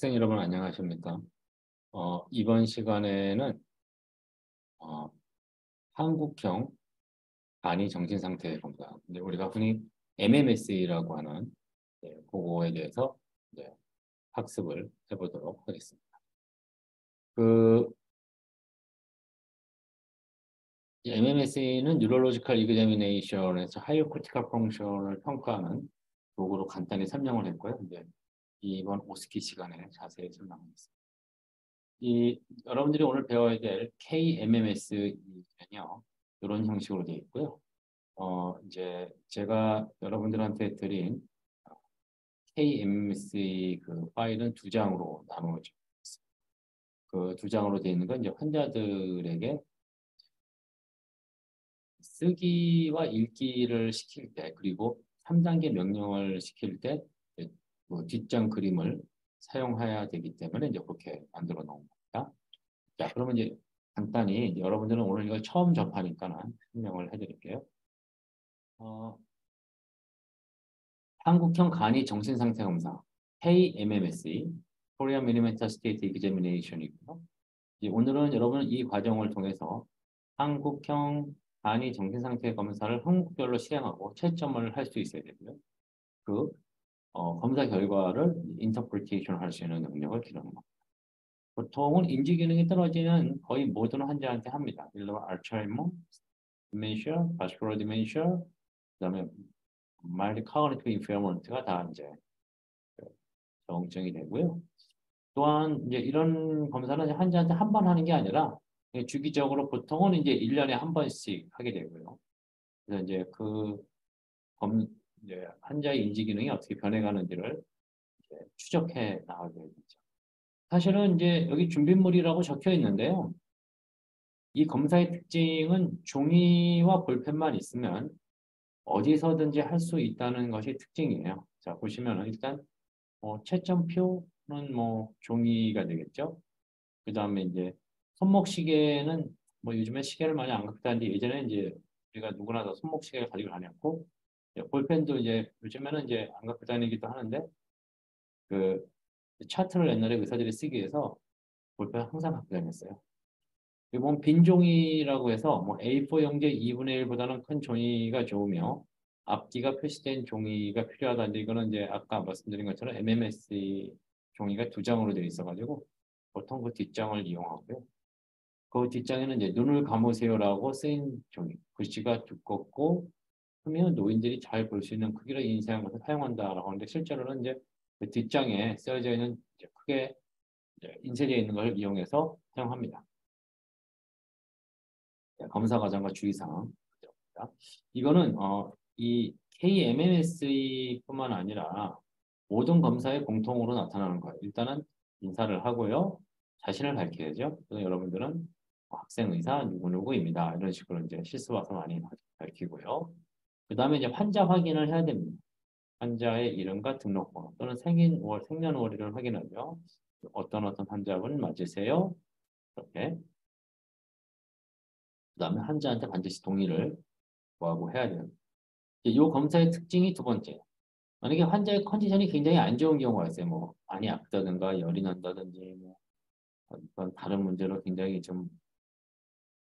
학생 여러분 안녕하십니까? 이번 시간에는 어, 한국형 간이 정신상태 검사, 이제 우리가 흔히 MMSE라고 하는 그거에 대해서 이제 학습을 해보도록 하겠습니다. 그 MMSE는 Neurological Examination에서 Higher Cortical Function을 평가하는 도구로 간단히 설명을 했고요. 이제 이번 오스키 시간에 자세히 설명하겠습니다. 여러분들이 오늘 배워야 될 KMMS는요, 이런 형식으로 되어 있고요. 이제 제가 여러분들한테 드린 KMMS 그 파일은 두 장으로 나누어져 있습니다. 그 두 장으로 되어 있는 건 이제 환자들에게 쓰기와 읽기를 시킬 때, 그리고 3단계 명령을 시킬 때, 뭐 뒷장 그림을 사용해야 되기 때문에 이제 그렇게 만들어 놓은 겁니다. 자, 그러면 이제 간단히 여러분들은 오늘 이걸 처음 접하니까 설명을 해드릴게요. 한국형 간이 정신상태 검사, KMMSE, Korean Mental State Examination이고요. 오늘은 여러분 이 과정을 통해서 한국형 간이 정신상태 검사를 한국별로 시행하고 채점을 할 수 있어야 되고요. 검사 결과를 인터프리테이션 할 수 있는 능력을 기르는 겁니다. 보통은 인지 기능이 떨어지는 거의 모든 환자한테 합니다. 예를 들어 알츠하이머, 디멘시아, 바스쿠러 디멘시아, 그다음에 마일드 카그니티브 인페어먼트가 다 이제 정증이 되고요. 또한 이제 이런 검사는 환자한테 한 번 하는 게 아니라 주기적으로 보통은 이제 1년에 한 번씩 하게 되고요. 그래서 이제 이제 환자의 인지 기능이 어떻게 변해가는지를 이제 추적해 나가게 되죠. 사실은 이제 여기 준비물이라고 적혀 있는데요. 이 검사의 특징은 종이와 볼펜만 있으면 어디서든지 할 수 있다는 것이 특징이에요. 자, 보시면 일단 채점표는 뭐 종이가 되겠죠. 그 다음에 이제 손목시계는 뭐 요즘에 시계를 많이 안 갖고 다니는데 예전에 이제 우리가 누구나 다 손목시계를 가지고 다녔고 볼펜도 이제 요즘에는 이제 안 갖고 다니기도 하는데 그 차트를 옛날에 의사들이 쓰기 위해서 볼펜 항상 갖고 다녔어요. 이번 빈 종이라고 해서 뭐 A4 용지 2분의 1보다는 큰 종이가 좋으며 앞뒤가 표시된 종이가 필요하다는데 이거는 이제 아까 말씀드린 것처럼 MMS 종이가 두 장으로 되어 있어가지고 보통 그 뒷장을 이용하고요. 그 뒷장에는 이제 눈을 감으세요라고 쓰인 종이, 글씨가 두껍고 크면 노인들이 잘 볼 수 있는 크기로 인쇄한 것을 사용한다라고 하는데 실제로는 이제 그 뒷장에 쓰여져 있는 이제 크게 이제 인쇄되어 있는 걸 이용해서 사용합니다. 검사 과정과 주의사항. 이거는 이 KMMS뿐만 아니라 모든 검사의 공통으로 나타나는 거예요. 일단은 인사를 하고요. 자신을 밝혀야죠. 그래서 여러분들은 학생 의사 누구누구입니다. 이런 식으로 이제 실습와서 많이 밝히고요. 그 다음에 이제 환자 확인을 해야 됩니다. 환자의 이름과 등록번호 또는 생년월일을 확인하죠. 어떤 환자분 맞으세요? 이렇게. 그 다음에 환자한테 반드시 동의를 구하고 해야 돼요. 이 검사의 특징이 두 번째. 만약에 환자의 컨디션이 굉장히 안 좋은 경우가 있어요. 뭐 많이 아프다든가 열이 난다든지 뭐 어떤 다른 문제로 굉장히 좀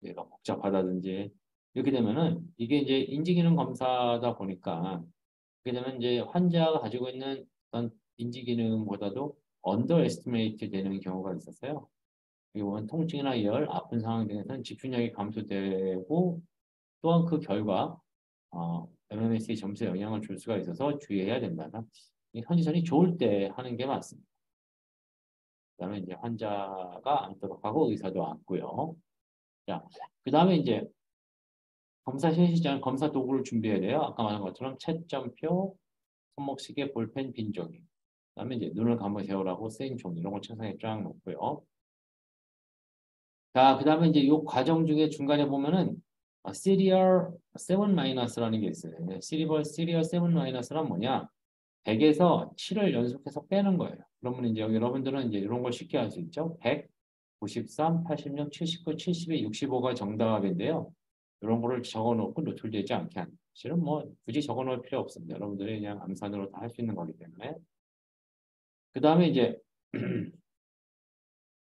얘가 복잡하다든지 이렇게 되면은 이게 이제 인지기능 검사다 보니까 그렇게 되면 이제 환자가 가지고 있는 어떤 인지기능보다도 언더 에스티메이트 되는 경우가 있었어요. 이건 통증이나 열, 아픈 상황 등에서는 집중력이 감소되고 또한 그 결과 MMS의 점수에 영향을 줄 수가 있어서 주의해야 된다. 이 컨디션이 좋을 때 하는 게 맞습니다. 그다음에 이제 환자가 앉도록 하고 의사도 앉고요. 자, 그다음에 이제 검사 실시장 검사 도구를 준비해야 돼요. 아까 말한 것처럼 채점표, 손목시계, 볼펜, 빈종이. 그다음에 이제 눈을 감으세요라고 쓰인 종이 이런 걸 책상에 쫙 놓고요. 자, 그다음에 이제 이 과정 중에 중간에 보면은 시리얼 7-라는 게 있어요. 시리얼 7-란 뭐냐? 100에서 7을 연속해서 빼는 거예요. 그러면 이제 여러분들은 이제 이런 걸 쉽게 할 수 있죠. 100, 93, 86, 79, 72, 65가 정답인데요. 이런 거를 적어놓고 노출되지 않게 하는. 실은 뭐 굳이 적어놓을 필요 없습니다. 여러분들이 그냥 암산으로 다 할 수 있는 거기 때문에. 그 다음에 이제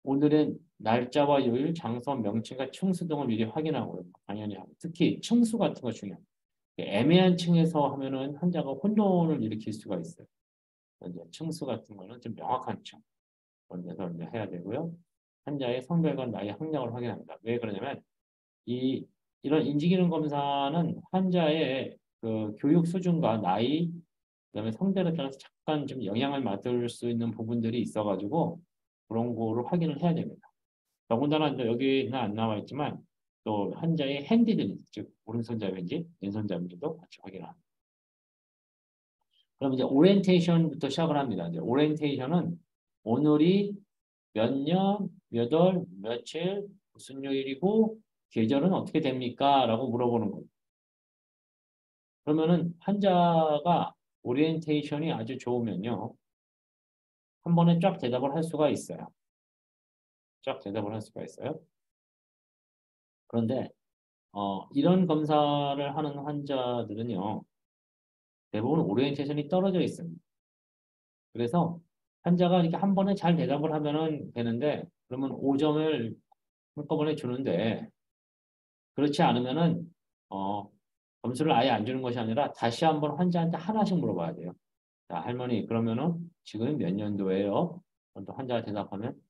오늘의 날짜와 요일, 장소, 명칭과 층수 등을 미리 확인하고요. 당연히 하고. 특히 층수 같은 거 중요해요. 애매한 층에서 하면은 환자가 혼돈을 일으킬 수가 있어요. 이제 층수 같은 거는 좀 명확한 층. 먼저 이제 해야 되고요. 환자의 성별과 나이 학력을 확인합니다. 왜 그러냐면 이런 인지기능 검사는 환자의 그 교육 수준과 나이, 그다음에 성별에 따라서 잠깐 좀 영향을 받을 수 있는 부분들이 있어가지고 그런 거를 확인을 해야 됩니다. 더군다나 이제 여기는 안 나와 있지만 또 환자의 핸디든 즉 오른손잡이인지 왼손잡이인지도 같이 확인합니다. 그럼 이제 오리엔테이션부터 시작을 합니다. 이제 오리엔테이션은 오늘이 몇 년, 몇 월, 며칠, 무슨 요일이고 계절은 어떻게 됩니까? 라고 물어보는 거예요. 그러면은 환자가 오리엔테이션이 아주 좋으면요. 한 번에 쫙 대답을 할 수가 있어요. 쫙 대답을 할 수가 있어요. 그런데 이런 검사를 하는 환자들은요. 대부분 오리엔테이션이 떨어져 있습니다. 그래서 환자가 이렇게 한 번에 잘 대답을 하면은 되는데 그러면 5점을 한꺼번에 주는데 그렇지 않으면은 어, 점수를 아예 안 주는 것이 아니라 다시 한번 환자한테 하나씩 물어봐야 돼요. 자, 할머니 그러면은 지금 몇 년도예요? 또 환자가 대답하면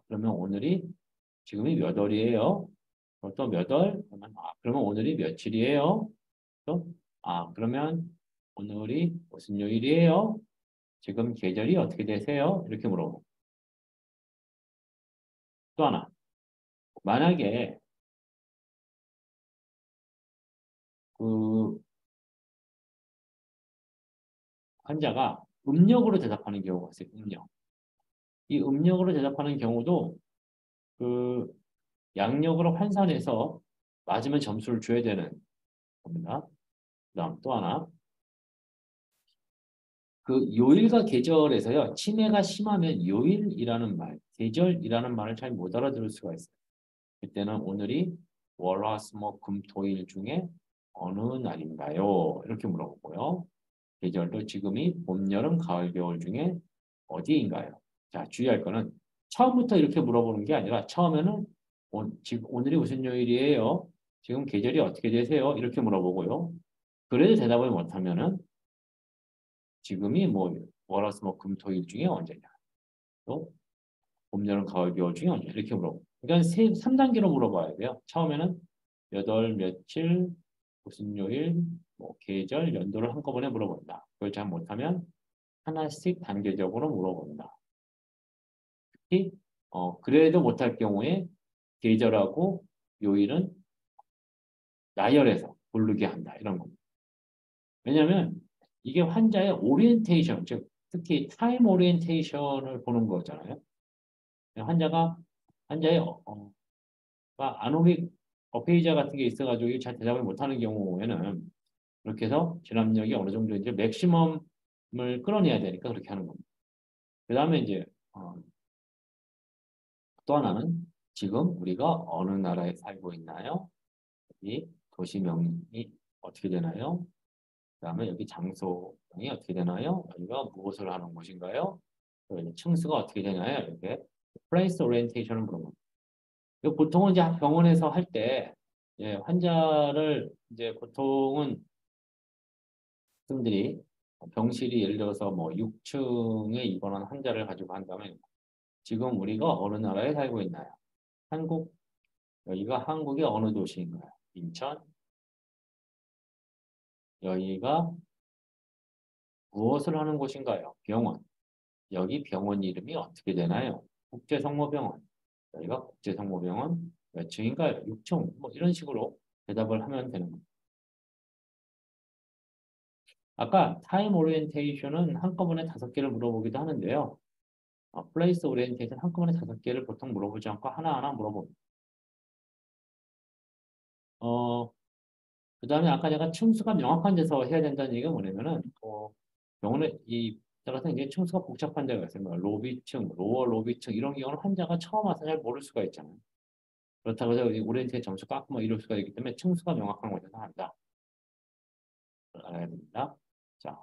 그러면 오늘이 지금이 몇 월이에요? 또 몇 월? 그러면 오늘이 며칠이에요? 또 그러면 오늘이 무슨 요일이에요? 지금 계절이 어떻게 되세요? 이렇게 물어보고 또 하나 만약에 그 환자가 음력으로 대답하는 경우가 있어요. 음력. 이 음력으로 대답하는 경우도 그 양력으로 환산해서 맞으면 점수를 줘야 되는 겁니다. 그다음 또 하나 그 요일과 계절에서요 치매가 심하면 요일이라는 말, 계절이라는 말을 잘 못 알아들을 수가 있어요. 그때는 오늘이 월, 화, 수, 목, 금, 토, 일 중에 어느 날인가요? 이렇게 물어보고요. 계절도 지금이 봄, 여름, 가을, 겨울 중에 어디인가요? 자, 주의할 거는 처음부터 이렇게 물어보는 게 아니라 처음에는 지금 오늘이 무슨 요일이에요? 지금 계절이 어떻게 되세요? 이렇게 물어보고요. 그래도 대답을 못하면은 지금이 뭐 월화수목 금토일 중에 언제냐? 또 봄, 여름, 가을, 겨울 중에 언제? 이렇게 물어보. 그러니까 3단계로 물어봐야 돼요. 처음에는 몇 월, 며칠, 무슨 요일, 뭐 계절, 연도를 한꺼번에 물어본다. 그걸 잘 못하면 하나씩 단계적으로 물어본다. 특히 그래도 못할 경우에 계절하고 요일은 나열해서 고르게 한다. 이런 겁니다. 왜냐하면 이게 환자의 오리엔테이션, 즉 특히 타임 오리엔테이션을 보는 거잖아요. 환자가 환자의 아노믹 어페이지아 같은 게 있어가지고 잘 대답을 못하는 경우에는 이렇게 해서 진압력이 어느 정도 이제 맥시멈을 끌어내야 되니까 그렇게 하는 겁니다. 그 다음에 이제 또 하나는 지금 우리가 어느 나라에 살고 있나요? 이 도시명이 어떻게 되나요? 그다음에 여기 장소명이 어떻게 되나요? 여기가 무엇을 하는 곳인가요? 그리고 층수가 어떻게 되나요? 이렇게 플레이스 오리엔테이션을 물어봅니다. 보통은 이제 병원에서 할 때 환자를 이제 보통은 분들이 병실이 예를 들어서 뭐 6층에 입원한 환자를 가지고 한다면 지금 우리가 어느 나라에 살고 있나요? 한국 여기가 한국의 어느 도시인가요? 인천 여기가 무엇을 하는 곳인가요? 병원. 여기 병원 이름이 어떻게 되나요? 국제성모병원. 여기가 국제성모병원 몇 층인가요? 6층. 뭐 이런 식으로 대답을 하면 되는 겁니다. 아까 타임 오리엔테이션은 한꺼번에 5개를 물어보기도 하는데요. 플레이스 오리엔테이션 한꺼번에 5개를 보통 물어보지 않고 하나하나 물어봅니다. 어, 그 다음에 아까 제가 층수가 명확한 데서 해야 된다는 얘기가 뭐냐면은, 병원에 따라서 이제 층수가 복잡한 데가 있어요. 뭐 로비층, 로어 로비층 이런 경우는 환자가 처음 와서 잘 모를 수가 있잖아요. 그렇다고 해서 오리엔테이션 점수 깎고 뭐 이럴 수가 있기 때문에 층수가 명확한 곳에서 한다. 알아야 됩니다. 자,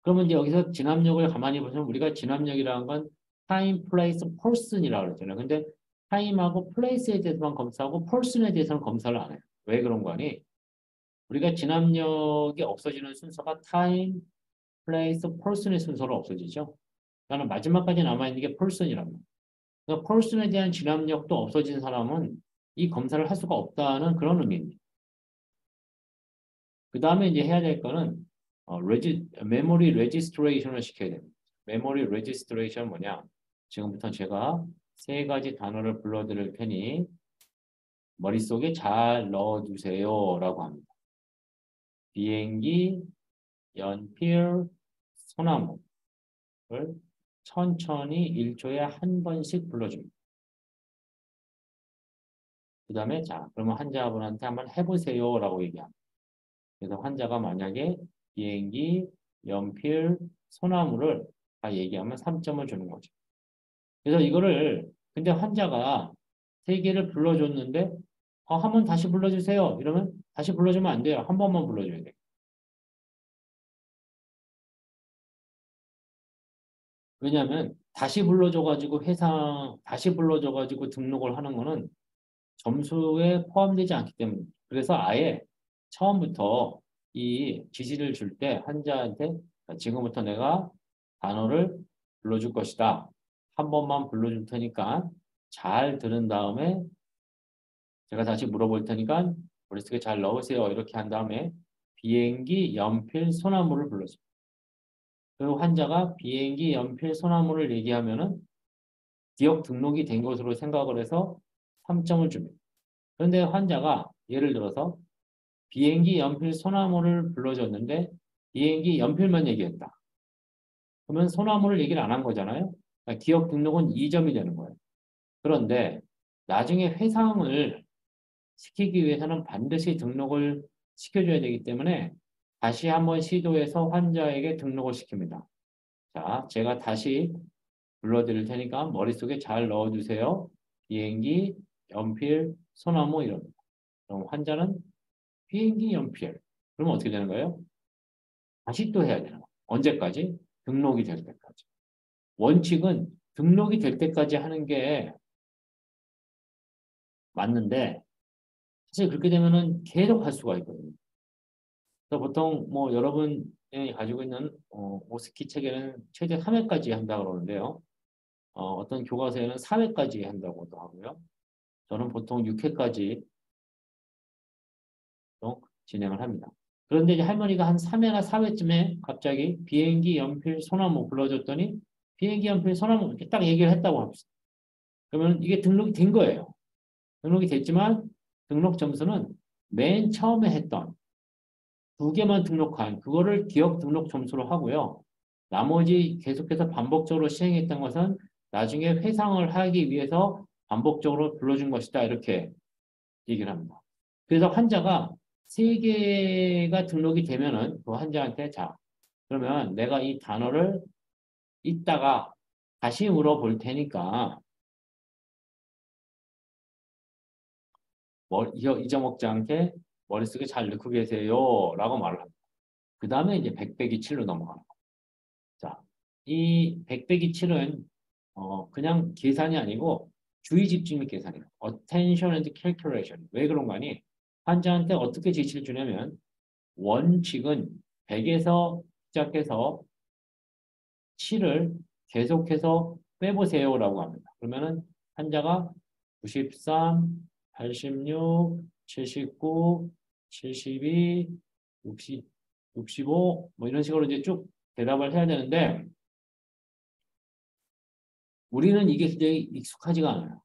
그러면 이제 여기서 진압력을 가만히 보시면 우리가 진압력이라는 건 time, place, person이라고 그랬잖아요. 근데 time하고 place에 대해서만 검사하고 person에 대해서는 검사를 안 해요. 왜 그런 거 아니? 우리가 진압력이 없어지는 순서가 time, place, person의 순서로 없어지죠. 그러니까 마지막까지 남아있는 게 person이란 말이에요. 그러니까 person에 대한 진압력도 없어진 사람은 이 검사를 할 수가 없다는 그런 의미입니다. 그 다음에 이제 해야 될 거는 메모리 레지스트레이션을 시켜야 됩니다. 메모리 레지스트레이션 뭐냐? 지금부터 제가 세 가지 단어를 불러드릴 테니 머릿속에 잘 넣어두세요 라고 합니다. 비행기, 연필, 소나무를 천천히 1초에 한 번씩 불러줍니다. 그 다음에 자 그러면 환자분한테 한번 해보세요 라고 얘기합니다. 그래서 환자가 만약에 비행기, 연필, 소나무를 다 얘기하면 3점을 주는 거죠. 그래서 이거를 근데 환자가 세 개를 불러줬는데 한 번 다시 불러주세요. 이러면 다시 불러주면 안 돼요. 한 번만 불러줘야 돼요. 왜냐하면 다시 불러줘가지고 등록을 하는 거는 점수에 포함되지 않기 때문에 그래서 아예 처음부터 이 지시를 줄 때 환자한테 지금부터 내가 단어를 불러줄 것이다. 한 번만 불러줄 테니까 잘 들은 다음에 제가 다시 물어볼 테니까 머릿속에 잘 넣으세요. 이렇게 한 다음에 비행기, 연필, 소나무를 불러줘요. 그리고 환자가 비행기, 연필, 소나무를 얘기하면은 기억 등록이 된 것으로 생각을 해서 3점을 줍니다. 그런데 환자가 예를 들어서 비행기, 연필, 소나무를 불러줬는데 비행기, 연필만 얘기했다. 그러면 소나무를 얘기를 안 한 거잖아요. 그러니까 기억 등록은 2점이 되는 거예요. 그런데 나중에 회상을 시키기 위해서는 반드시 등록을 시켜줘야 되기 때문에 다시 한번 시도해서 환자에게 등록을 시킵니다. 자, 제가 다시 불러드릴 테니까 머릿속에 잘 넣어주세요. 비행기, 연필, 소나무 이럽니다. 그럼 환자는 비행기, 연필. 그러면 어떻게 되는 거예요? 다시 또 해야 되는 거예요. 언제까지? 등록이 될 때까지. 원칙은 등록이 될 때까지 하는 게 맞는데 사실 그렇게 되면은 계속 할 수가 있거든요. 그래서 보통 뭐 여러분이 가지고 있는 오스키 책에는 최대 3회까지 한다고 그러는데요. 어떤 교과서에는 4회까지 한다고도 하고요. 저는 보통 6회까지 진행을 합니다. 그런데 이제 할머니가 한 3회나 4회쯤에 갑자기 비행기, 연필, 소나무 불러줬더니 비행기, 연필, 소나무 이렇게 딱 얘기를 했다고 합시다. 그러면 이게 등록이 된 거예요. 등록이 됐지만 등록 점수는 맨 처음에 했던 두 개만 등록한 그거를 기억 등록 점수로 하고요. 나머지 계속해서 반복적으로 시행했던 것은 나중에 회상을 하기 위해서 반복적으로 불러준 것이다. 이렇게 얘기를 합니다. 그래서 환자가 세 개가 등록이 되면은 그 환자한테 자, 그러면 내가 이 단어를 이따가 다시 물어볼 테니까 잊어먹지 않게 머릿속에 잘 넣고 계세요. 라고 말을 합니다. 그 다음에 이제 100 빼기 7로 넘어가는 거예요. 자, 이 100 빼기 7은 그냥 계산이 아니고 주의 집중력 계산이에요. Attention and calculation. 왜 그런 거 아니? 환자한테 어떻게 지시를 주냐면 원칙은 100에서 시작해서 7을 계속해서 빼보세요라고 합니다. 그러면은 환자가 93, 86, 79, 72, 60, 65, 뭐 이런 식으로 이제 쭉 대답을 해야 되는데 우리는 이게 굉장히 익숙하지가 않아요.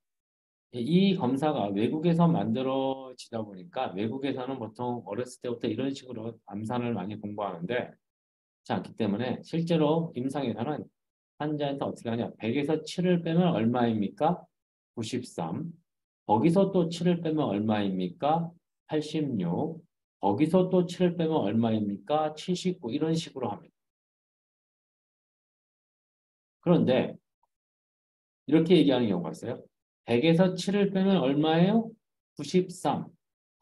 이 검사가 외국에서 만들어지다 보니까 외국에서는 보통 어렸을 때부터 이런 식으로 암산을 많이 공부하는데 그렇지 않기 때문에 실제로 임상에서는 환자한테 어떻게 하냐. 100에서 7을 빼면 얼마입니까? 93. 거기서 또 7을 빼면 얼마입니까? 86. 거기서 또 7을 빼면 얼마입니까? 79. 이런 식으로 합니다. 그런데 이렇게 얘기하는 경우가 있어요. 100에서 7을 빼면 얼마예요? 93.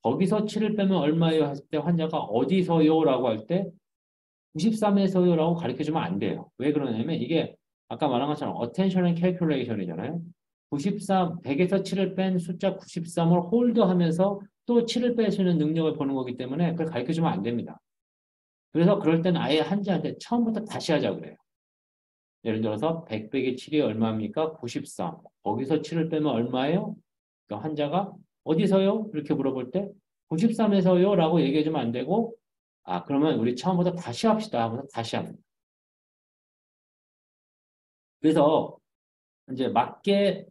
거기서 7을 빼면 얼마예요? 했을 때 환자가 어디서요? 라고 할 때 93에서요라고 가르쳐주면 안 돼요. 왜 그러냐면 이게 아까 말한 것처럼 attention and calculation이잖아요. 93, 100에서 7을 뺀 숫자 93을 홀드하면서 또 7을 뺄 수 있는 능력을 보는 거기 때문에 그걸 가르쳐주면 안 됩니다. 그래서 그럴 때는 아예 한지한테 처음부터 다시 하자 그래요. 예를 들어서 100 빼기 7이 얼마입니까? 93. 거기서 7을 빼면 얼마예요? 그러니까 환자가 어디서요? 이렇게 물어볼 때 93에서요? 라고 얘기해주면 안 되고 아 그러면 우리 처음부터 다시 합시다 하면서 다시 합니다. 그래서 이제 맞게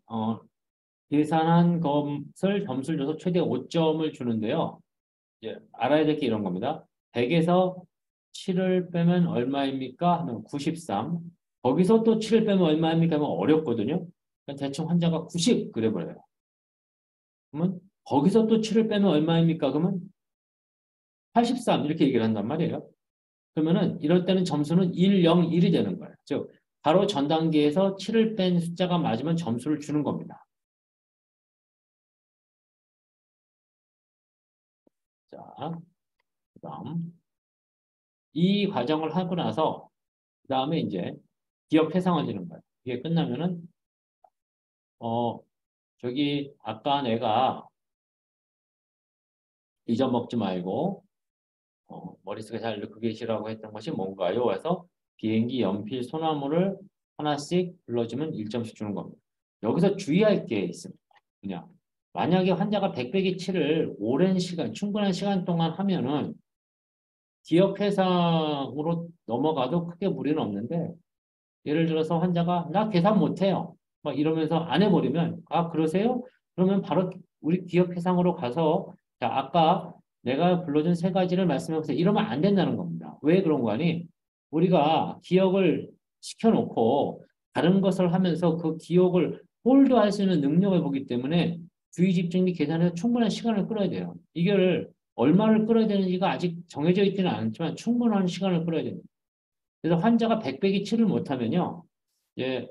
계산한 것을 점수를 줘서 최대 5점을 주는데요. 이제 알아야 될 게 이런 겁니다. 100에서 7을 빼면 얼마입니까? 하면 93. 거기서 또 7을 빼면 얼마입니까? 하면 어렵거든요. 그러니까 대충 환자가 90 그래버려요. 그러면 거기서 또 7을 빼면 얼마입니까? 그러면 83 이렇게 얘기를 한단 말이에요. 그러면은 이럴 때는 점수는 1, 0, 1이 되는 거예요. 즉 바로 전 단계에서 7을 뺀 숫자가 맞으면 점수를 주는 겁니다. 자, 그다음 이 과정을 하고 나서 그다음에 이제 기억 회상을 주는 거예요. 이게 끝나면은 어 저기 아까 내가 잊어먹지 말고 머릿속에 잘 넣고 계시라고 했던 것이 뭔가요? 그래서 비행기 연필 소나무를 하나씩 불러주면 1점씩 주는 겁니다. 여기서 주의할 게 있습니다. 그냥 만약에 환자가 100 빼기 7을 오랜 시간, 충분한 시간 동안 하면은 기억 회상으로 넘어가도 크게 무리는 없는데 예를 들어서 환자가 나 계산 못해요. 막 이러면서 안 해버리면 아 그러세요? 그러면 바로 우리 기억 회상으로 가서 자 아까 내가 불러준 세 가지를 말씀해보세요. 이러면 안 된다는 겁니다. 왜 그런 거 아니? 우리가 기억을 시켜놓고 다른 것을 하면서 그 기억을 홀드할 수 있는 능력을 보기 때문에 주의 집중력 계산해서 충분한 시간을 끌어야 돼요. 이걸 얼마를 끌어야 되는지가 아직 정해져 있지는 않지만 충분한 시간을 끌어야 됩니다. 그래서 환자가 100 빼기 7을 못하면요. 이제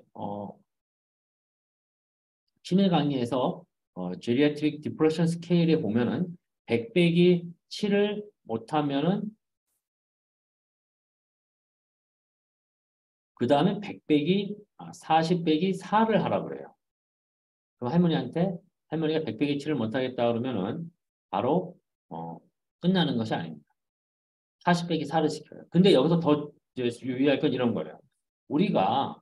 치매 강의에서 Geriatric Depression Scale에 보면은 100 빼기 7을 못하면은 그 다음에 100 빼기 40 빼기 4를 하라 그래요. 그럼 할머니가 100 빼기 7을 못하겠다 그러면은 바로 끝나는 것이 아닙니다. 40 빼기 4를 시켜요. 근데 여기서 더 이제 유의할 건 이런 거예요. 우리가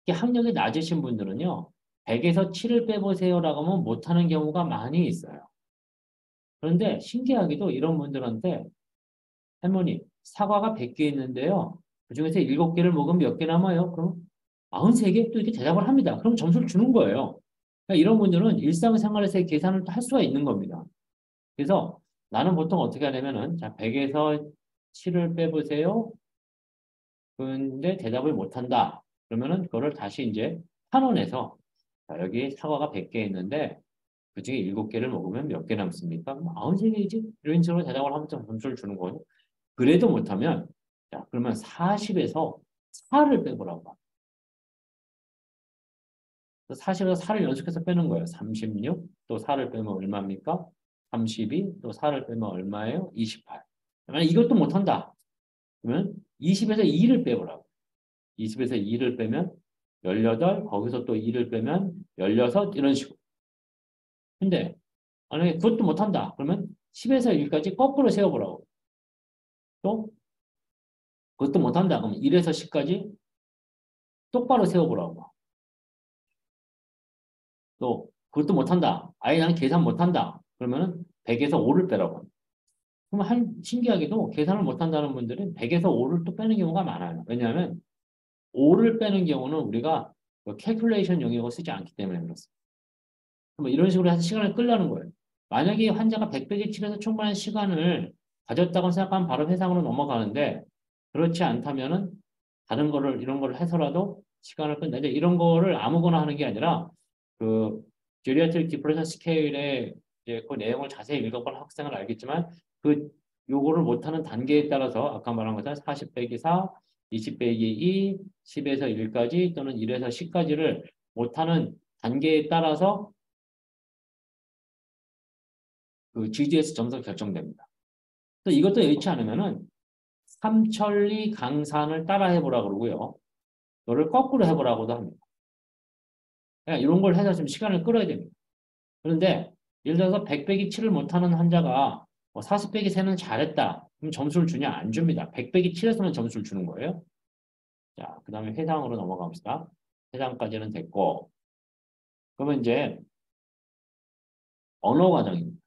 학력이 낮으신 분들은요. 100에서 7을 빼보세요라고 하면 못하는 경우가 많이 있어요. 그런데 신기하게도 이런 분들한테 할머니 사과가 100개 있는데요. 그중에서 7개를 먹으면 몇 개 남아요? 그럼 93개 또 이렇게 대답을 합니다. 그럼 점수를 주는 거예요. 그러니까 이런 분들은 일상생활에서의 계산을 할 수가 있는 겁니다. 그래서 나는 보통 어떻게 하냐면은 자 100에서 7을 빼보세요. 근데 대답을 못한다. 그러면은 그거를 다시 이제 환원해서 자, 여기 사과가 100개 있는데 그중에 7개를 먹으면 몇 개 남습니까? 93개이지? 이런 식으로 대답을 하면서 점수를 주는 거예요. 그래도 못하면 자 그러면 40에서 4를 빼보라고. 40에서 4를 연속해서 빼는 거예요. 36, 또 4를 빼면 얼마입니까? 32, 또 4를 빼면 얼마예요? 28. 만약 이것도 못한다. 그러면 20에서 2를 빼보라고. 20에서 2를 빼면 18, 거기서 또 2를 빼면 16, 이런 식으로. 근데 만약에 그것도 못한다. 그러면 10에서 1까지 거꾸로 세워보라고. 또 그것도 못한다. 그러면 1에서 10까지 똑바로 세워보라고. 또 그것도 못한다. 아예 나는 계산 못한다. 그러면은 100에서 5를 빼라고. 그럼 신기하게도 계산을 못한다는 분들은 100에서 5를 또 빼는 경우가 많아요. 왜냐하면 5를 빼는 경우는 우리가 캘큘레이션 영역을 쓰지 않기 때문에 그렇습니다. 그럼 이런 식으로 해서 시간을 끌라는 거예요. 만약에 환자가 100 빼기 7에서 충분한 시간을 가졌다고 생각하면 바로 회상으로 넘어가는데 그렇지 않다면은 다른 거를 이런 거를 해서라도 시간을 끈다. 이제 이런 거를 아무거나 하는 게 아니라 그 제리아트릭 디프레션 스케일의 이제 그 내용을 자세히 읽어본 학생은 알겠지만 그 요거를 못하는 단계에 따라서 아까 말한 것처럼 40 빼기 4, 20 빼기 2, 10에서 1까지 또는 1에서 10까지를 못하는 단계에 따라서 그 GDS 점수가 결정됩니다. 또 이것도 여의치 않으면은 삼천리 강산을 따라 해보라 그러고요. 너를 거꾸로 해보라고도 합니다. 그러니까 이런 걸 해서 좀 시간을 끌어야 됩니다. 그런데 예를 들어서 100 빼기 7을 못하는 환자가 40 빼기 3는 잘했다. 그럼 점수를 주냐? 안 줍니다. 100 빼기 7에서만 점수를 주는 거예요. 자, 그 다음에 해상으로 넘어갑시다. 해상까지는 됐고. 그러면 이제 언어 과정입니다.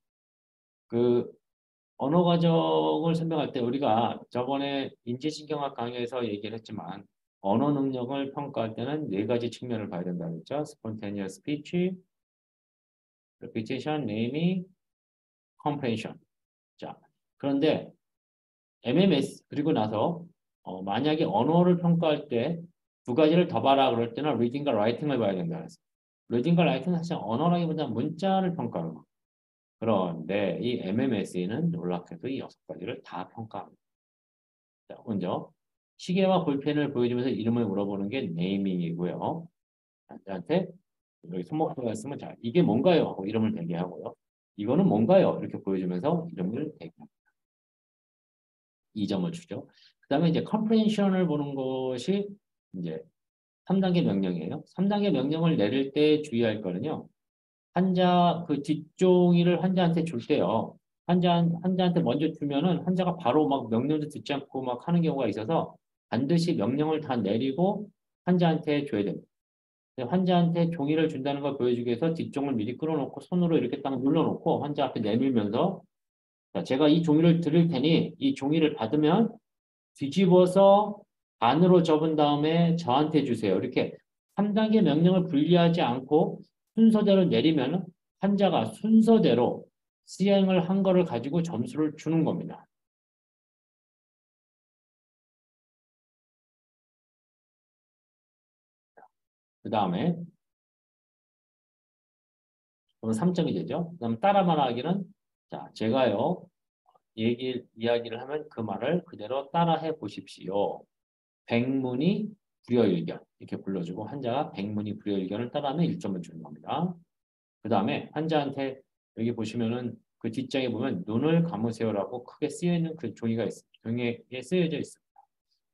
그 언어 과정을 설명할 때 우리가 저번에 인지신경학 강의에서 얘기를 했지만 언어 능력을 평가할 때는 네 가지 측면을 봐야 된다고 했죠. spontaneous speech, repetition, naming, comprehension. 자, 그런데 MMS 그리고 나서 만약에 언어를 평가할 때 두 가지를 더 봐라 그럴 때는 reading과 writing을 봐야 된다 그랬어요. reading과 writing은 사실 언어라기보다 문자를 평가하는 거. 그런데 이 MMS는 놀랍게도 이 6가지를 다 평가합니다. 자, 먼저 시계와 볼펜을 보여주면서 이름을 물어보는 게 네이밍이고요. 한테 여기 손목표가 있으면 자 이게 뭔가요? 하고 이름을 대게 하고요. 이거는 뭔가요? 이렇게 보여주면서 이름을 대게 합니다. 2점을 주죠. 그 다음에 이제 컴프레hension을 보는 것이 이제 3단계 명령이에요. 3단계 명령을 내릴 때 주의할 거는요. 환자 그 뒷종이를 환자한테 줄 때요. 환자한테 먼저 주면은 환자가 바로 막 명령도 듣지 않고 막 하는 경우가 있어서 반드시 명령을 다 내리고 환자한테 줘야 됩니다. 환자한테 종이를 준다는 걸 보여주기 위해서 뒷종을 미리 끌어놓고 손으로 이렇게 딱 눌러놓고 환자 앞에 내밀면서 자, 제가 이 종이를 드릴 테니 이 종이를 받으면 뒤집어서 반으로 접은 다음에 저한테 주세요. 이렇게 3단계 명령을 분리하지 않고 순서대로 내리면 환자가 순서대로 수행을 한 거를 가지고 점수를 주는 겁니다. 그 다음에 그럼 3점이 되죠. 그 다음 따라 말하기는 자, 제가요 이야기를 하면 그 말을 그대로 따라해 보십시오. 백문이 불여일견 이렇게 불러주고 환자가 백문이 불여일견을 따라하면 1점을 주는 겁니다. 그 다음에 환자한테 여기 보시면은 그 뒷장에 보면 눈을 감으세요라고 크게 쓰여있는 그 종이가 있습니다. 종이에 쓰여져 있습니다.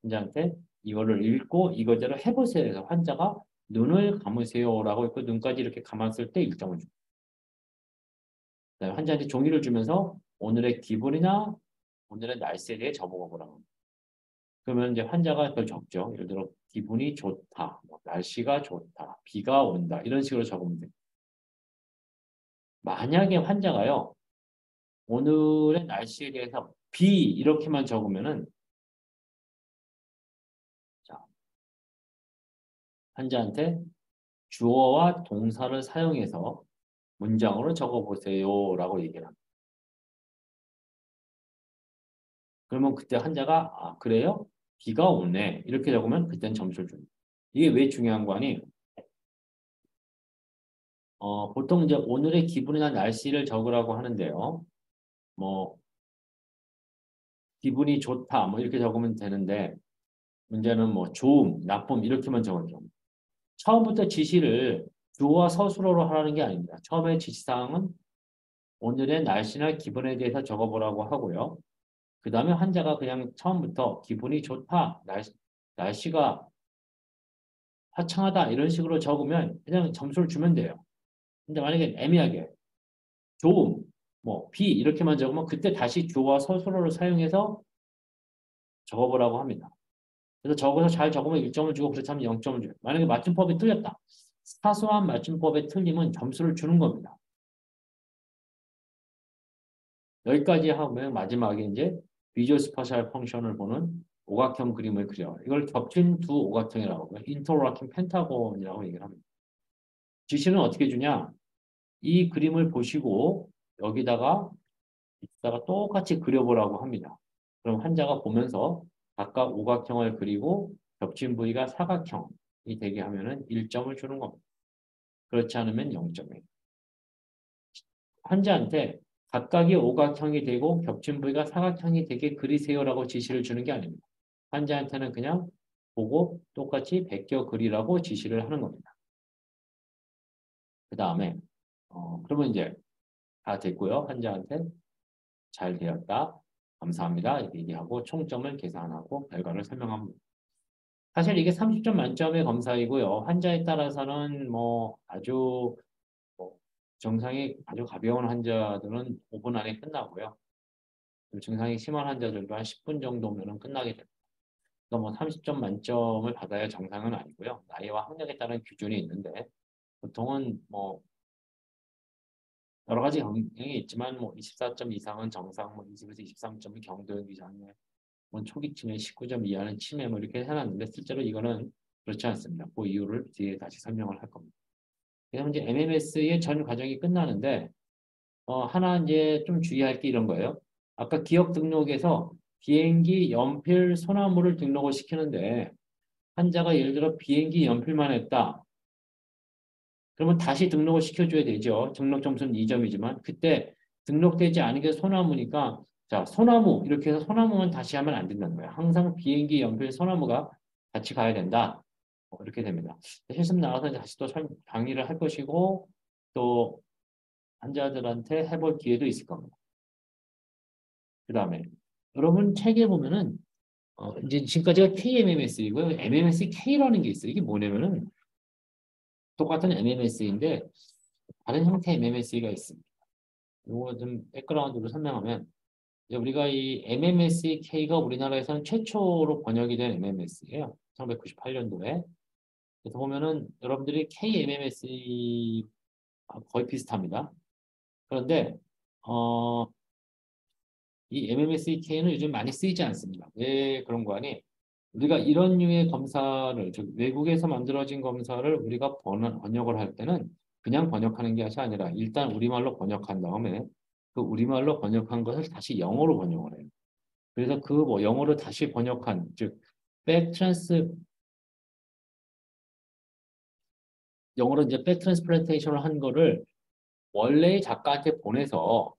환자한테 이거를 읽고 이거대로 해보세요 해서 환자가 눈을 감으세요라고 있고 눈까지 이렇게 감았을 때 1점을 줍니다. 그다음에 환자한테 종이를 주면서 오늘의 기분이나 오늘의 날씨에 대해 적어보라고 합니다. 그러면 이제 환자가 그걸 적죠. 예를 들어 기분이 좋다, 뭐 날씨가 좋다, 비가 온다 이런 식으로 적으면 돼요. 만약에 환자가요. 오늘의 날씨에 대해서 비 이렇게만 적으면은 자, 환자한테 주어와 동사를 사용해서 문장으로 적어보세요라고 얘기를 합니다. 그러면 그때 환자가 아 그래요? 비가 오네 이렇게 적으면 그때는 점수를 줍니다. 이게 왜 중요한 거 아니? 보통 이제 오늘의 기분이나 날씨를 적으라고 하는데요. 뭐 기분이 좋다 뭐 이렇게 적으면 되는데 문제는 뭐 좋음, 나쁨 이렇게만 적어줘. 처음부터 지시를 주어와 서술어로 하라는 게 아닙니다. 처음에 지시사항은 오늘의 날씨나 기분에 대해서 적어보라고 하고요. 그 다음에 환자가 그냥 처음부터 기분이 좋다, 날씨가 화창하다 이런 식으로 적으면 그냥 점수를 주면 돼요. 근데 만약에 애매하게 좋음, 뭐 비 이렇게만 적으면 그때 다시 주어와 서술어를 사용해서 적어보라고 합니다. 그래서 적어서 잘 적으면 1점을 주고 그렇지 않으면 0점을 줘요. 만약에 맞춤법이 틀렸다. 사소한 맞춤법에 틀리면 점수를 주는 겁니다. 여기까지 하면 마지막에 이제 비주얼 스파셜 펑션을 보는 오각형 그림을 그려. 이걸 겹친 두 오각형이라고 하고요. 인터로킹 펜타곤이라고 얘기를 합니다. 지시는 어떻게 주냐? 이 그림을 보시고 여기다가 똑같이 그려보라고 합니다. 그럼 환자가 보면서 각각 오각형을 그리고 겹친 부위가 사각형이 되게 하면은 1점을 주는 겁니다. 그렇지 않으면 0점이에요. 환자한테 각각이 오각형이 되고 겹친 부위가 사각형이 되게 그리세요라고 지시를 주는 게 아닙니다. 환자한테는 그냥 보고 똑같이 베껴 그리라고 지시를 하는 겁니다. 그 다음에 그러면 이제 다 됐고요. 환자한테 잘 되었다. 감사합니다. 이렇게 얘기하고 총점을 계산하고 결과를 설명합니다. 사실 이게 30점 만점의 검사이고요. 환자에 따라서는 뭐 아주 뭐 증상이 아주 가벼운 환자들은 5분 안에 끝나고요. 증상이 심한 환자들도 한 10분 정도면 끝나게 됩니다. 그러니까 뭐 30점 만점을 받아야 정상은 아니고요. 나이와 학력에 따른 기준이 있는데 보통은 뭐 여러 가지 영향이 있지만 뭐 24점 이상은 정상, 뭐 20에서 23점은 경도형 이상의 뭐 초기 치매, 19점 이하는 치매 뭐 이렇게 해놨는데 실제로 이거는 그렇지 않습니다. 그 이유를 뒤에 다시 설명을 할 겁니다. 그래서 이제 MMS의 전 과정이 끝나는데 하나 이제 좀 주의할 게 이런 거예요. 아까 기억 등록에서 비행기 연필 소나무를 등록을 시키는데 환자가 예를 들어 비행기 연필만 했다. 그러면 다시 등록을 시켜줘야 되죠. 등록 점수는 2점이지만 그때 등록되지 않은 게 소나무니까 자 소나무 이렇게 해서 소나무만 다시 하면 안 된다는 거예요. 항상 비행기 연필 소나무가 같이 가야 된다. 이렇게 됩니다. 실습 나가서 다시 또 강의를 할 것이고 또 환자들한테 해볼 기회도 있을 겁니다. 그 다음에 여러분 책에 보면은 이제 지금까지가 KMMS이고요. MMSK라는 게 있어요. 이게 뭐냐면은 똑같은 MMS인데 다른 형태의 MMS가 있습니다. 이거 좀 백그라운드로 설명하면 이제 우리가 이 MMSK가 우리나라에서는 최초로 번역이 된 MMS예요. 1998년도에. 그래서 보면은 여러분들이 KMMS 거의 비슷합니다. 그런데 이 MMSK는 요즘 많이 쓰이지 않습니다. 왜 그런 거 아니? 우리가 이런 류의 검사를, 즉 외국에서 만들어진 검사를 우리가 번역을 할 때는 그냥 번역하는 게 아니라 일단 우리말로 번역한 다음에 그 우리말로 번역한 것을 다시 영어로 번역을 해요. 그래서 그 뭐 영어로 다시 번역한, 즉 백트랜스 영어로 이제 백트랜스플란테이션을 한 거를 원래의 작가한테 보내서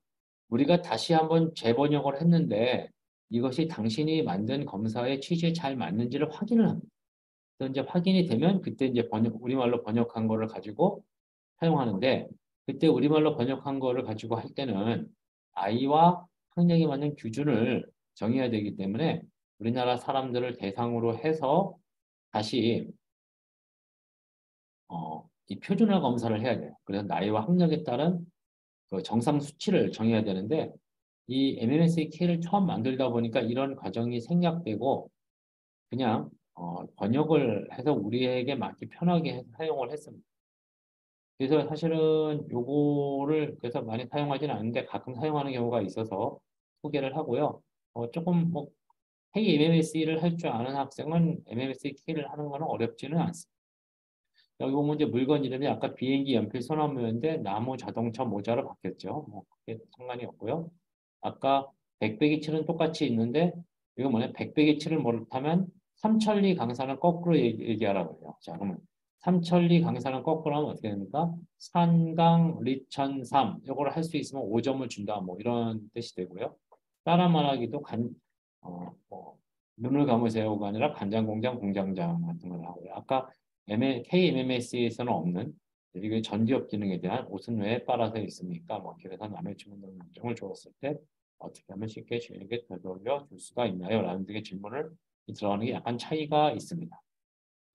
우리가 다시 한번 재번역을 했는데 이것이 당신이 만든 검사의 취지에 잘 맞는지를 확인을 합니다. 그래서 이제 확인이 되면 그때 이제 우리말로 번역한 거를 가지고 사용하는데 그때 우리말로 번역한 거를 가지고 할 때는 아이와 학력에 맞는 기준을 정해야 되기 때문에 우리나라 사람들을 대상으로 해서 다시 이 표준화 검사를 해야 돼요. 그래서 나이와 학력에 따른 그 정상 수치를 정해야 되는데 이 MMSK를 처음 만들다 보니까 이런 과정이 생략되고 그냥 번역을 해서 우리에게 맞게 편하게 사용을 했습니다. 그래서 사실은 요거를 그래서 많이 사용하지는 않는데 가끔 사용하는 경우가 있어서 소개를 하고요. 조금 뭐 KMMS를 할 줄 아는 학생은 MMSK를 하는 거는 어렵지는 않습니다. 여기 보면 이제 물건 이름이 아까 비행기 연필 소나무였는데 나무 자동차 모자로 바뀌었죠. 뭐 그게 상관이 없고요. 아까 백배기 칠은 똑같이 있는데 이거 뭐냐? 백배기 칠을 못하면 삼천리 강산을 거꾸로 얘기하라고 해요. 자, 그러면 삼천리 강산을 거꾸로 하면 어떻게 됩니까? 산강 리천삼 이걸 할 수 있으면 5점을 준다. 뭐 이런 뜻이 되고요. 따라 말하기도 뭐, 눈을 감으세요가 아니라 간장공장 공장장 같은 걸 하고요. 아까 KMMS에서는 없는 이게 전기업 기능에 대한 옷은 왜 빨아서 있습니까? 뭐 길에서 남의 주문 등 물정을 주었을 때 어떻게 하면 쉽게 주인에게 되돌려 줄 수가 있나요? 라는 등의 질문을 들어가는 게 약간 차이가 있습니다.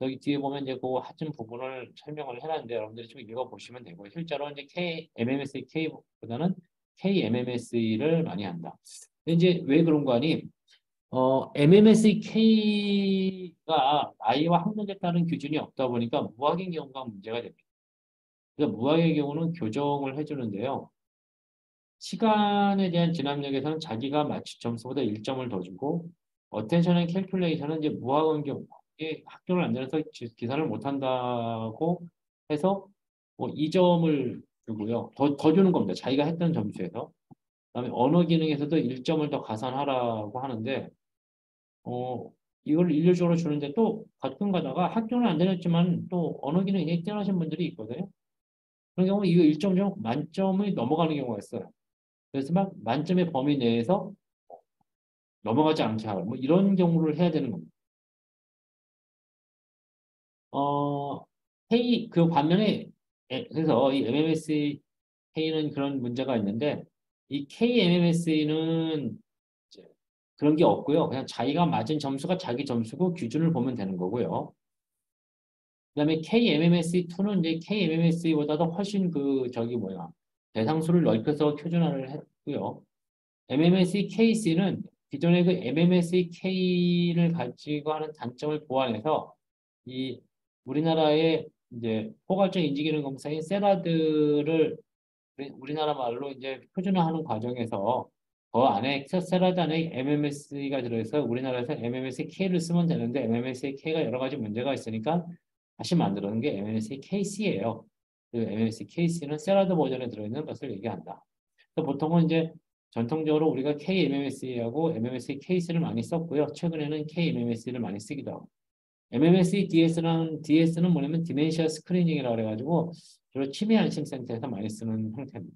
여기 뒤에 보면 이제 그 하점 부분을 설명을 해놨는데 여러분들이 좀 읽어보시면 되고요. 실제로 이제 KMMSK보다는 KMMS를 많이 한다. 근데 이제 왜 그런 거 아니? MMSK가 나이와 학력에 따른 기준이 없다 보니까 무학의 경우가 문제가 됩니다. 그래서 무학의 경우는 교정을 해주는데요. 시간에 대한 진압력에서는 자기가 맞춘 점수보다 1점을 더 주고 어텐션 앤 캘큘레이션은 이제 무학의 경우 학교를 안 다녀서 기사를 못 한다고 해서 뭐 2점을 주고요. 더 주는 겁니다. 자기가 했던 점수에서. 그다음에 언어 기능에서도 1점을 더 가산하라고 하는데 이걸 일률적으로 주는데 또 가끔 가다가 학교는 안 다녔지만 또 언어 기능이 굉장히 뛰어나신 분들이 있거든요. 그런 경우 이거 1점 중 만점이 넘어가는 경우가 있어요. 그래서 막 만점의 범위 내에서 넘어가지 않게 하고 뭐 이런 경우를 해야 되는 겁니다. 어, 그 반면에 그래서 이 MMSK는 그런 문제가 있는데 이 KMMS는 그런 게 없고요. 그냥 자기가 맞은 점수가 자기 점수고 기준을 보면 되는 거고요. 그다음에 KMMSE2는 이제 KMMSE보다도 훨씬 대상수를 넓혀서 표준화를 했고요. MMSE KC는 기존의 그 MMSE K를 가지고 하는 단점을 보완해서 이 우리나라의 이제 포괄적 인지기능 검사인 세라드를 우리나라 말로 이제 표준화하는 과정에서 그 안에 세라드 안에 MMSE가 들어있어 우리나라에서 MMSE K를 쓰면 되는데 MMSE K가 여러 가지 문제가 있으니까 다시 만들어낸 게 MMSE KC예요. 그 MMSE KC는 세라드 버전에 들어있는 것을 얘기한다. 그래서 보통은 이제 전통적으로 우리가 KMMSE하고 MMSE KC를 많이 썼고요. 최근에는 KMMSE를 많이 쓰기도 하고. MMSE DS는 뭐냐면 디멘시아 스크리닝이라고 그래가지고 주로 치매 안심센터에서 많이 쓰는 형태입니다.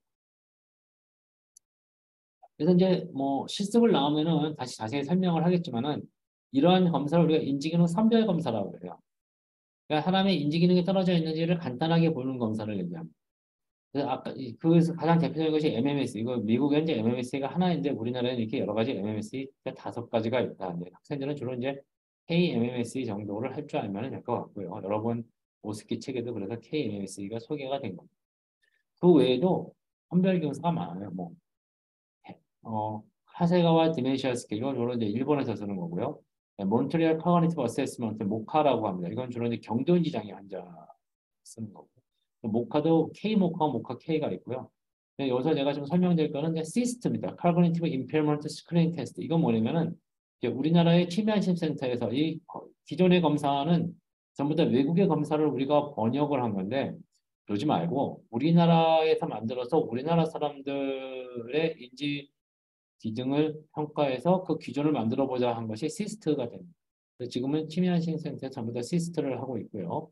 그래서 이제 뭐 실습을 나오면은 다시 자세히 설명을 하겠지만은 이러한 검사를 우리가 인지기능 선별 검사라고 그래요. 그러니까 사람의 인지기능이 떨어져 있는지를 간단하게 보는 검사를 얘기합니다. 그래서 그래서 가장 대표적인 것이 MMS. 이거 미국에 이제 MMS가 하나인데 우리나라에는 이렇게 여러 가지 MMS가 5가지가 있다. 이제 학생들은 주로 이제 KMMS 정도를 할 줄 알면 될 것 같고요. 여러 번 오스키 책에도 그래서 KMMS가 소개가 된 겁니다. 그 외에도 선별 교사가 많아요. 뭐 하세가와 디멘시아 스케일, 이건 주로 이제 일본에서 쓰는 거고요. 몬트리올 커그니티브 어세스먼트, 모카라고 합니다. 이건 주로 이제 경도인지 장애 환자 쓰는 거고. 모카도 K 모카, 모카 K가 있고요. 여기서 제가 좀 설명드릴 거는 이제 시스템입니다. Cognitive Impairment Screening Test. 이건 뭐냐면은 이제 우리나라의 치매안심센터에서 이 기존의 검사는 전부 다 외국의 검사를 우리가 번역을 한 건데 그러지 말고 우리나라에서 만들어서 우리나라 사람들의 인지 기능을 평가해서 그 기준을 만들어 보자 한 것이 시스트가 됩니다. 지금은 치매안심센터 전부 다 시스트를 하고 있고요.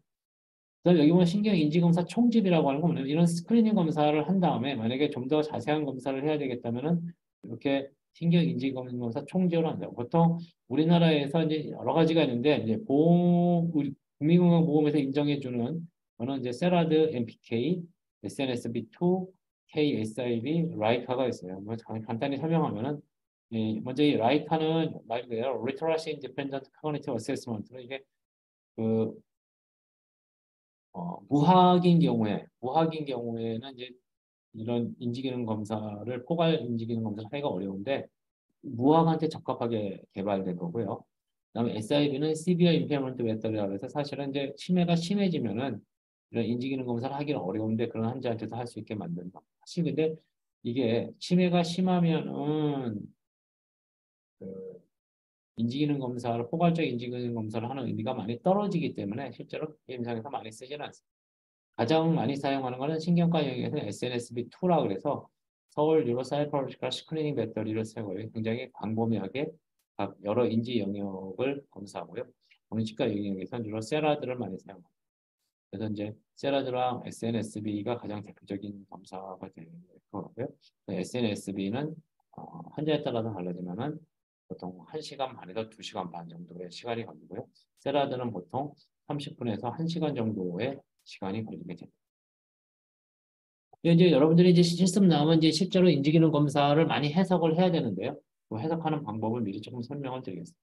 그다음 여기 보면 신경인지검사 총집이라고 하는 거 뭐냐면 이런 스크리닝 검사를 한 다음에 만약에 좀 더 자세한 검사를 해야 되겠다면은 이렇게 신경인지검사 총집을 한다. 보통 우리나라에서 이제 여러 가지가 있는데 이제 우리 국민건강보험에서 인정해주는 거는 이제 세라드, MPK, SNSB2, KSIB, 라이카가 있어요. 뭐 간단히 설명하면은 먼저 이 라이카는 말 그대로 Literacy Independent Cognitive Assessment로 이게 그 무학인 경우에는 이제 이런 인지기능 검사를 포괄 인지기능 검사를 하기가 어려운데 무학한테 적합하게 개발된 거고요. 그다음에 SIB는 Severe Impairment Method라고 해서 사실은 이제 치매가 심해지면은 이런 인지기능 검사를 하기는 어려운데 그런 환자한테도 할 수 있게 만든다. 사실 근데 이게 치매가 심하면은 그 인지기능 검사를 포괄적 인지기능 검사를 하는 의미가 많이 떨어지기 때문에 실제로 임상에서 많이 쓰지는 않습니다. 가장 많이 사용하는 것은 신경과 영역에서 SNSB2라고 그래서 서울 뉴로사이콜로지컬 스크리닝 배터리를 사용해요. 굉장히 광범위하게 각 여러 인지 영역을 검사하고요. 정신과 영역에서는 주로 세라드를 많이 사용합니다. 그래서 이제 세라드랑 SNSB가 가장 대표적인 검사가 될 것 같고요. SNSB는 환자에 따라서 달라지면은 보통 1시간 반에서 2시간 반 정도의 시간이 걸리고요. 세라드는 보통 30분에서 1시간 정도의 시간이 걸리게 됩니다. 이제 여러분들이 이제 실습 나오면 이제 실제로 인지기능 검사를 많이 해석을 해야 되는데요. 그 해석하는 방법을 미리 조금 설명을 드리겠습니다.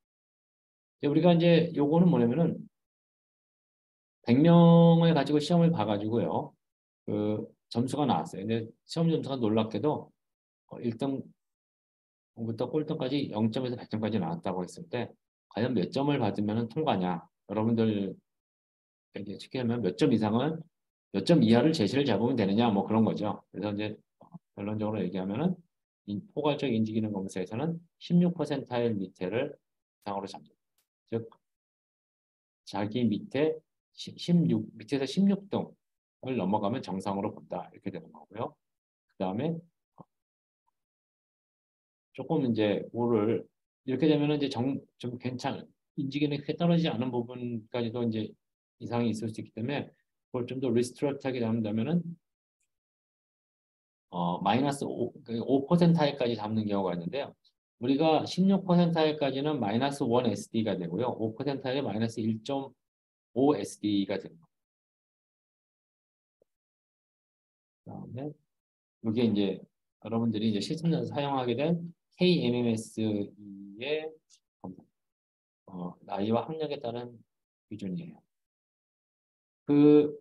우리가 이제 요거는 뭐냐면은 100명을 가지고 시험을 봐가지고요. 그 점수가 나왔어요. 근데 시험 점수가 놀랍게도 1등부터 꼴등까지 0점에서 100점까지 나왔다고 했을 때 과연 몇 점을 받으면 통과냐? 여러분들 이제 쉽게 하면 몇 점 이상은 몇 점 이하를 제시를 잡으면 되느냐 뭐 그런 거죠. 그래서 이제 결론적으로 얘기하면은 포괄적 인지기능 검사에서는 16%일 밑에를 이상으로 잡는. 즉 자기 밑에서 16등을 넘어가면 정상으로 본다 이렇게 되는 거고요. 그 다음에 조금 이제 뭐를 이렇게 되면은 이제 좀 인지기능이 크게 떨어지지 않은 부분까지도 이제 이상이 있을 수 있기 때문에 그걸 좀 더 리스트럭트하게 잡는다면은 마이너스 5%까지 잡는 경우가 있는데요. 우리가 16%까지는 마이너스 1 SD가 되고요. 5%에 마이너스 1.5 SD가 됩니다. 그다음에 이게 이제 여러분들이 이제 실습에서 사용하게 된 KMMS의 나이와 학력에 따른 기준이에요.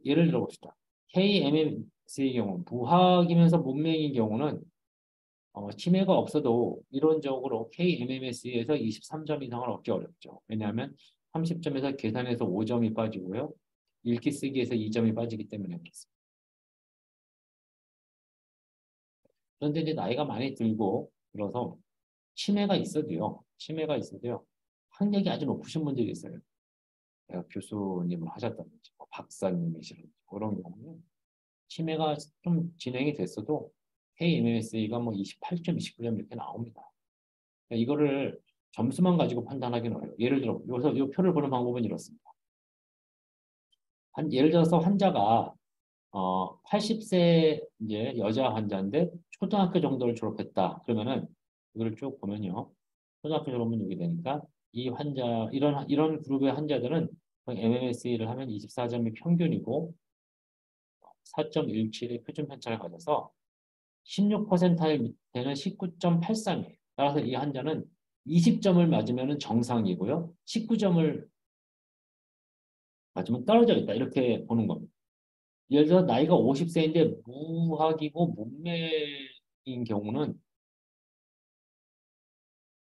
예를 들어 봅시다. KMMS의 경우, 부학이면서 문맹인 경우는 치매가 없어도 이론적으로 KMMS에서 23점 이상을 얻기 어렵죠. 왜냐하면 30점에서 계산에서 5점이 빠지고요. 읽기 쓰기에서 2점이 빠지기 때문에 그렇습니다. 그런데 이제 나이가 많이 들고 그래서 치매가 있어도요. 학력이 아주 높으신 분들이 있어요. 대학 교수님을 하셨다든지 박사님이시라든지 그런 경우는 치매가 좀 진행이 됐어도 KMMS가 뭐 28점, 29점 이렇게 나옵니다. 그러니까 이거를 점수만 가지고 판단하기는 어려워요. 예를 들어 여기서 이 표를 보는 방법은 이렇습니다. 예를 들어서 환자가 80세 이제 여자 환자인데 초등학교 정도를 졸업했다. 그러면은 이거를 쭉 보면요. 초등학교 졸업은 여기 되니까 이 환자 이런 그룹의 환자들은 MMSE를 하면 24점이 평균이고 4.17의 표준 편차를 가져서 16%의 밑에는 19.83이에요. 따라서 이 환자는 20점을 맞으면 정상이고요. 19점을 맞으면 떨어져 있다. 이렇게 보는 겁니다. 예를 들어 나이가 50세인데 무학이고 문맹인 경우는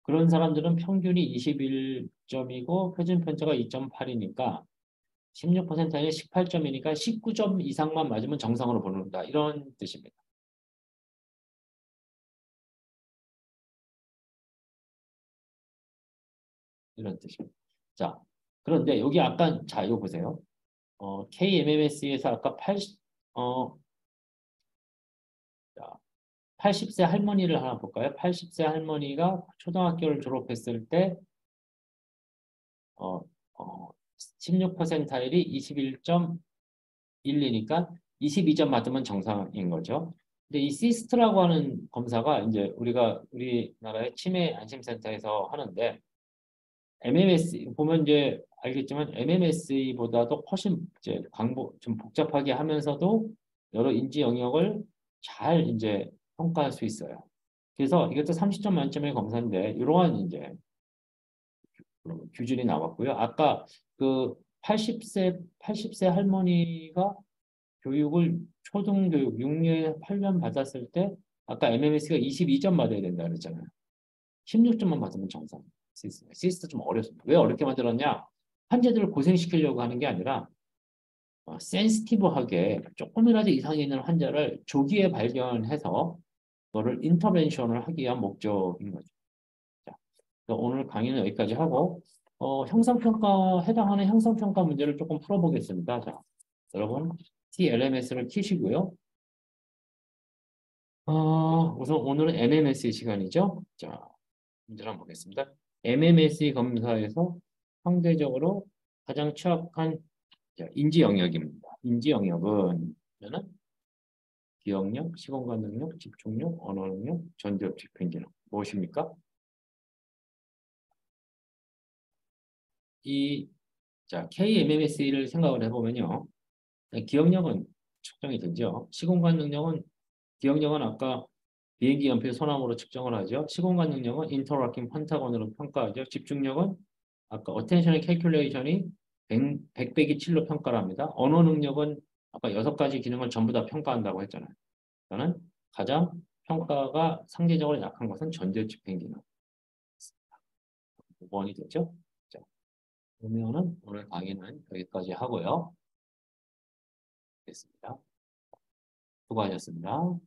그런 사람들은 평균이 21점이고 표준 편차가 2.8이니까 16% 아니라 18점이니까 19점 이상만 맞으면 정상으로 보는다. 이런 뜻입니다. 이런 뜻입니다. 자, 그런데 여기 아까 자 이거 보세요. KMMS에서 아까 80세 할머니를 하나 볼까요? 80세 할머니가 초등학교를 졸업했을 때 어, 16%일이 21.12니까 22점 맞으면 정상인 거죠. 근데 이 시스트라고 하는 검사가 이제 우리나라의 치매 안심센터에서 하는데 MMS 보면 이제 알겠지만 MMS보다도 훨씬 이제 좀 복잡하게 하면서도 여러 인지 영역을 잘 이제 평가할 수 있어요. 그래서 이것도 30점 만점의 검사인데 이러한 이제 규준이 나왔고요. 아까 그 80세 할머니가 교육을 초등교육 6년 8년 받았을 때 아까 MMS가 22점 받아야 된다 그랬잖아요. 16점만 받으면 정상. 시스템 좀 어렵습니다. 왜 어렵게 만들었냐? 환자들을 고생시키려고 하는 게 아니라 센시티브하게 조금이라도 이상이 있는 환자를 조기에 발견해서 그거를 인터벤션을 하기 위한 목적인 거죠. 자, 오늘 강의는 여기까지 하고 형성평가 해당하는 형성평가 문제를 조금 풀어보겠습니다. 자, 여러분 TLMS를 키시고요. 우선 오늘은 MMS의 시간이죠. 자, 문제를 한번 보겠습니다. MMSE 검사에서 상대적으로 가장 취약한 인지 영역입니다. 인지 영역은 저는 기억력, 시공간 능력, 집중력, 언어 능력, 전두엽 집행기능 무엇입니까? KMMS를 생각을 해보면요. 기억력은 측정이 되죠. 시공간 능력은 기억력은 아까 비행기 연필 소나무로 측정을 하죠. 시공간 능력은 인터락팅 판타곤으로 평가하죠. 집중력은 아까 어텐션의 캘큘레이션이 100 빼기 7로 평가를 합니다. 언어 능력은 아까 6가지 기능을 전부 다 평가한다고 했잖아요. 저는 가장 평가가 상대적으로 약한 것은 전제 집행 기능. 5번이 되죠. 자, 그러면은 오늘 강의는 여기까지 하고요. 됐습니다. 수고하셨습니다.